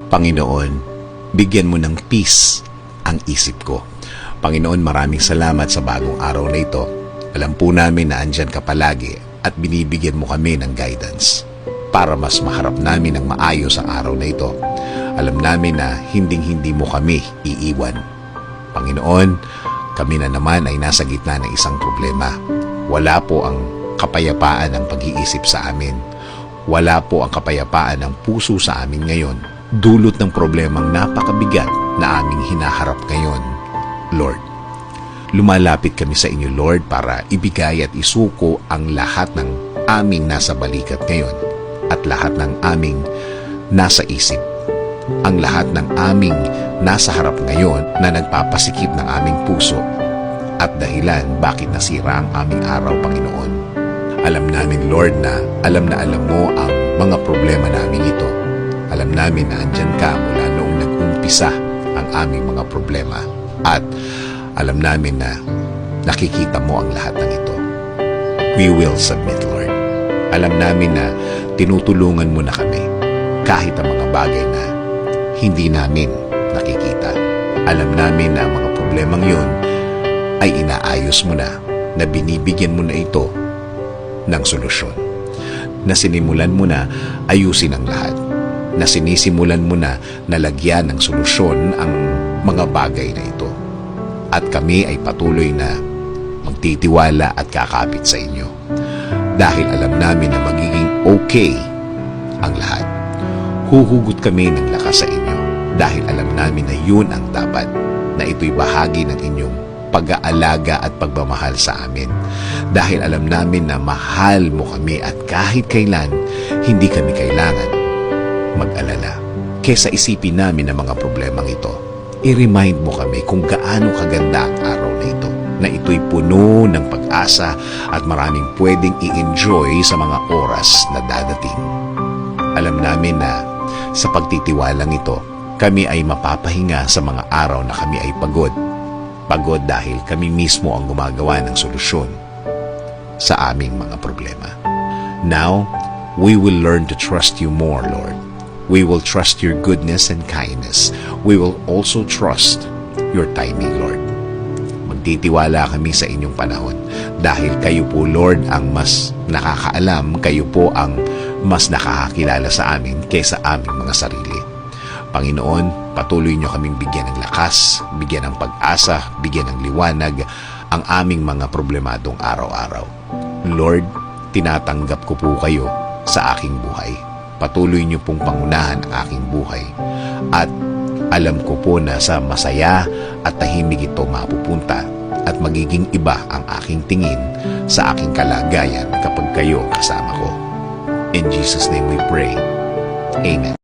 Panginoon, bigyan mo ng peace ang isip ko. Panginoon, maraming salamat sa bagong araw na ito. Alam po namin na andyan ka palagi at binibigyan mo kami ng guidance para mas maharap namin ng maayos ang araw na ito. Alam namin na hinding-hindi mo kami iiwan. Panginoon, kami na naman ay nasa gitna ng isang problema. Wala po ang kapayapaan ng pag-iisip sa amin. Wala po ang kapayapaan ng puso sa amin ngayon. Dulot ng problemang napakabigat na aming hinaharap ngayon, Lord. Lumalapit kami sa inyo, Lord, para ibigay at isuko ang lahat ng aming nasa balikat ngayon at lahat ng aming nasa isip. Ang lahat ng aming nasa harap ngayon na nagpapasikip ng aming puso at dahilan bakit nasira ang aming araw, Panginoon. Alam namin, Lord, na alam mo ang mga problema namin ito. Alam namin na andyan ka mula noong nag-umpisa ang aming mga problema. At alam namin na nakikita mo ang lahat ng ito. We will submit, Lord. Alam namin na tinutulungan mo na kami kahit ang mga bagay na hindi namin nakikita. Alam namin na ang mga problemang yun ay inaayos mo na binibigyan mo na ito ng solusyon. Na sinimulan mo na ayusin ang lahat. Na sinisimulan mo na nalagyan ng solusyon ang mga bagay na ito. At kami ay patuloy na magtitiwala at kakapit sa inyo. Dahil alam namin na magiging okay ang lahat. Huhugot kami ng lakas sa inyo dahil alam namin na yun ang dapat, na ito'y bahagi ng inyong pag-aalaga at pagmamahal sa amin. Dahil alam namin na mahal mo kami at kahit kailan hindi kami kailangan mag-alala. Kesa isipin namin ang mga problemang ito, i-remind mo kami kung gaano kaganda ang araw na ito, na ito'y puno ng pag-asa at maraming pwedeng i-enjoy sa mga oras na dadating. Alam namin na sa pagtitiwalang ito, kami ay mapapahinga sa mga araw na kami ay pagod. Pagod dahil kami mismo ang gumagawa ng solusyon sa aming mga problema. Now, we will learn to trust you more, Lord. We will trust your goodness and kindness. We will also trust your timing, Lord. Magtitiwala kami sa inyong panahon dahil kayo po, Lord, ang mas nakakaalam, kayo po ang mas nakakakilala sa amin kaysa aming mga sarili. Panginoon, patuloy niyo kaming bigyan ng lakas, bigyan ng pag-asa, bigyan ng liwanag ang aming mga problemadong araw-araw. Lord, tinatanggap ko po kayo sa aking buhay. Patuloy niyo pong pangunahan ang aking buhay. At alam ko po na sa masaya at tahimik ito mapupunta at magiging iba ang aking tingin sa aking kalagayan kapag kayo kasama ko. In Jesus' name we pray. Amen.